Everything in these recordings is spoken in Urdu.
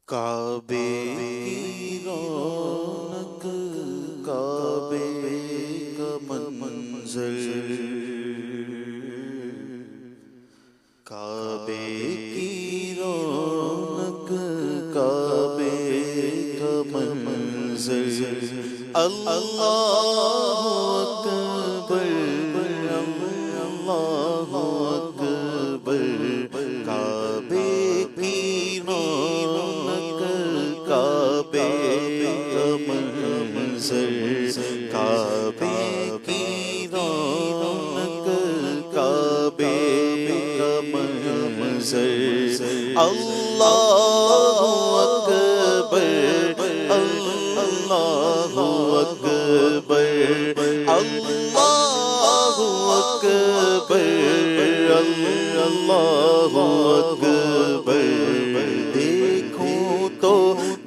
کعبے کی رونق، کعبے کا منظر، کعبے کی رونق، کعبے کا منظر، اللہ اکبر، اللہ اکبر، کعبے کی رونق، کعبے کا منظر، کعبے کی رونق، کعبے کا منظر، اللہ اکبر، اللہ اکبر، اللہ اکبر، اللہ اکبر، دیکھوں تو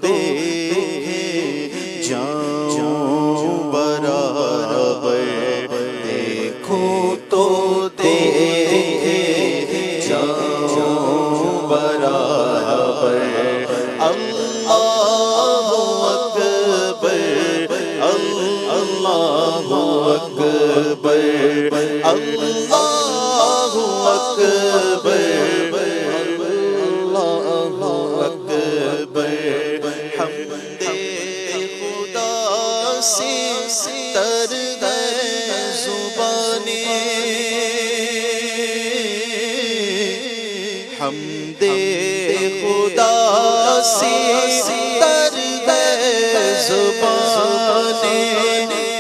دیکھے جاؤں برابر، دیکھوں تو دیکھے جاؤں برابر، اللہ اکبر، اللہ اکبر، اللہ اکبر، اللہ اکبر، حمد خدا سے تر گئے زبانیں، حمد خدا سے تر گئے زبانیں،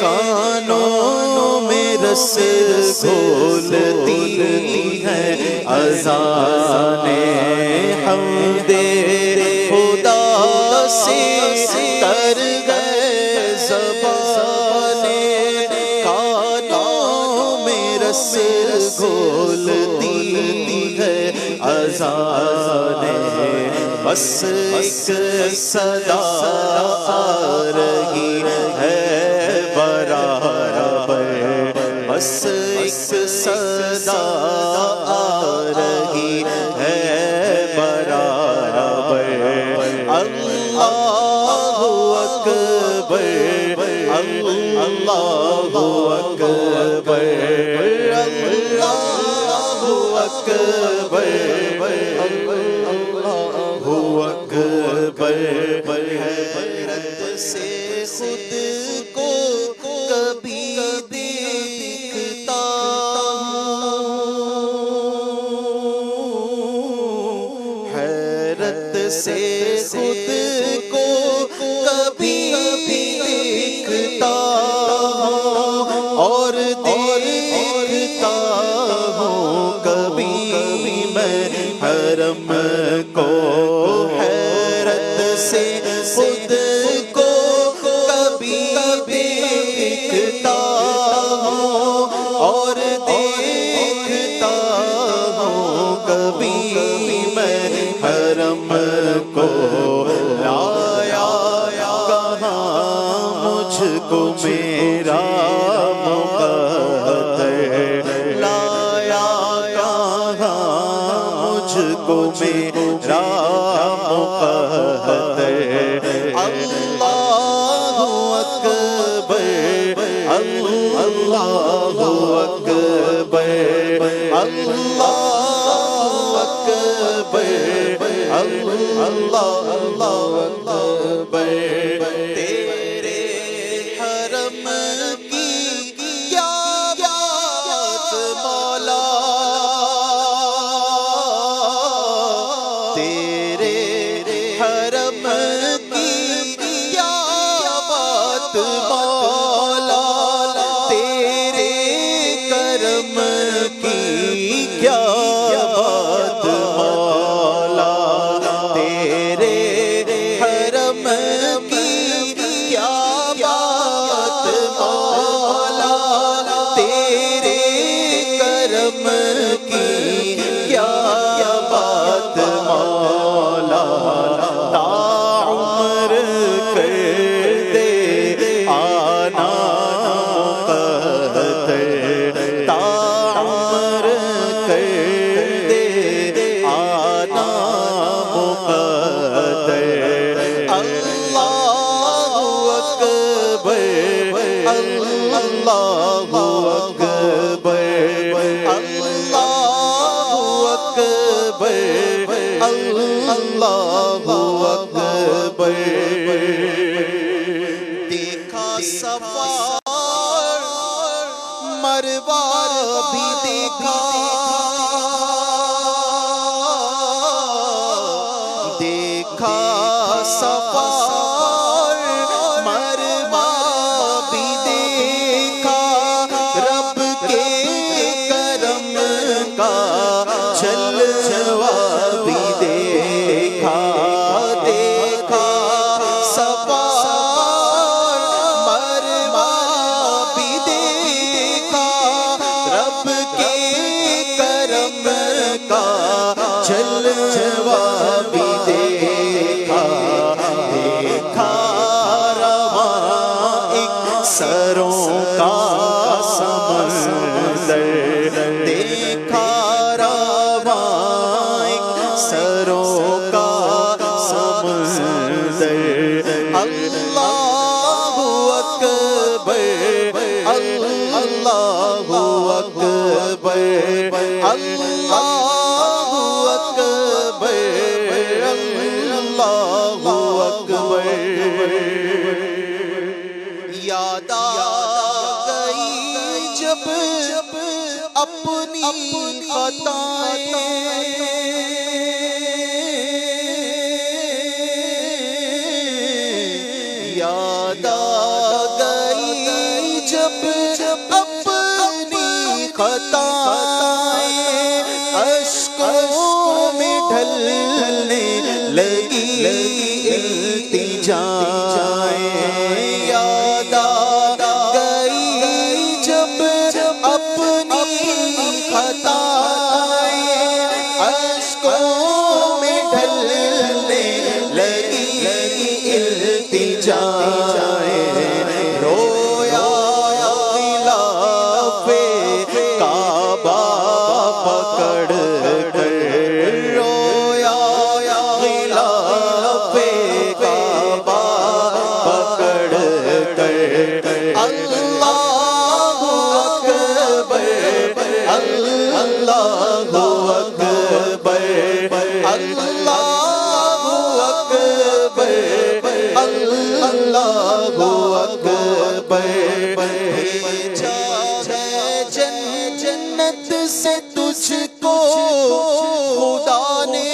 کانوں میں رس گھولتی ہے اذانیں، حمد خدا سے تر گئے زبانیں، کانوں میں رس گھولتی ہے اذانیں، بس ایک صدا آ رہی ہے برابر، بس ایک صدا آ رہی ہے برابر، اللہ اکبر، اللہ اکبر، اللہ اکبر، اللہ اکبر، حیرت سے خود کو کبھی دیکھتا ہوں، حیرت سے خود کو کبھی دیکھتا ہوں، اور دیکھتا ہوں کبھی میں حرم کو، حیرت سے خود کو کبھی دیکھتا ہوں، اور دیکھتا ہوں کبھی میں حرم کو، لایا کہاں مجھ کو میرا مقدر، لایا کہاں مجھ کو میرا مقدر، اللہ اکبر، اللہ اکبر، اللہ اکبر، اللہ اکبر، تیرے حرم کی کیا بات مولا، تیرے حرم کی کیا بات مولا، تیرے کرم کی کیا بات مولا، تیرے حرم کی کیا اللہ اکبر دیکھا صفا مروہ بھی دیکھا دیکھا صفا مروہ بھی دیکھا رب کے کرم کا جلوہ بھی دیکھا دیکھا صفا مروہ بھی دیکھا رب کے کرم کا جلوہ بھی دیکھا دیکھا رواں ایک سروں کا سمندر دیکھا رواں ایک سروں کا سمندر اللہ اکبر اللہ اکبر اللہ اکبر اللہ اکبر یاد آئی جب اپنی خطائیں یاد آئی جب اپنی خطائیں اشکوں میں ڈھلنے لگی التجائیں یاد آئی جب اپنی خطائیں اشکوں میں ڈھلنے لگی التجائیں رویا غلاف کعبہ پکڑ کر رویا غلاف کعبہ پکڑ کر اللہ اکبر اللہ اکبر اللہ اکبر اللہ اکبر بھیجا ہے جنت سے تجھ کو خدا نے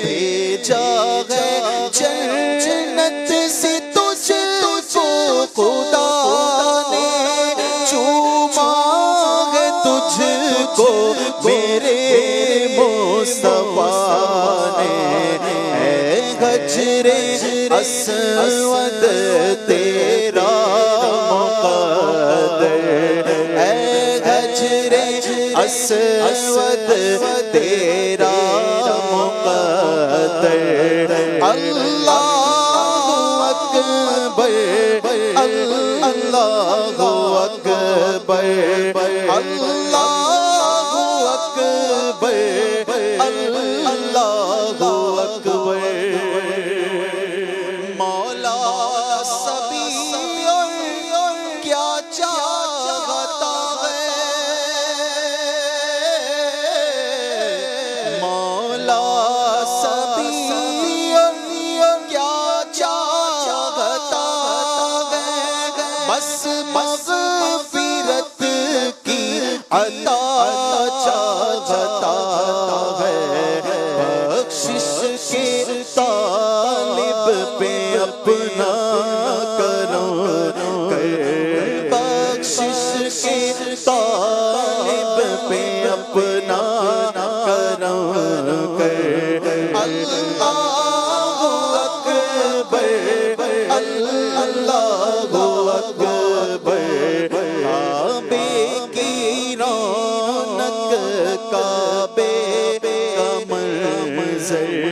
بھیجا ہے جنت سے تجھ کو خدا نے چوما ہے تجھ کو میرے مصطفیٰ نے اے حجر اسود تیرا مقدر اے حجر اسود تیرا مقدر اللہ اکبر اللہ اکبر اللہ اکبر اللہ اکبر مولا سبھی اور کیا چاہتا ہے مولا سبھی اور کیا چاہتا ہے بس مغفرت کی عطا چاہتا ہے بخشش کے طالب پہ اپنا کرم کر بخشش کے طالب پہ اپنا کرم کر اللہ اکبر اللہ اکبر کعبے کی رونق کعبے کا منظر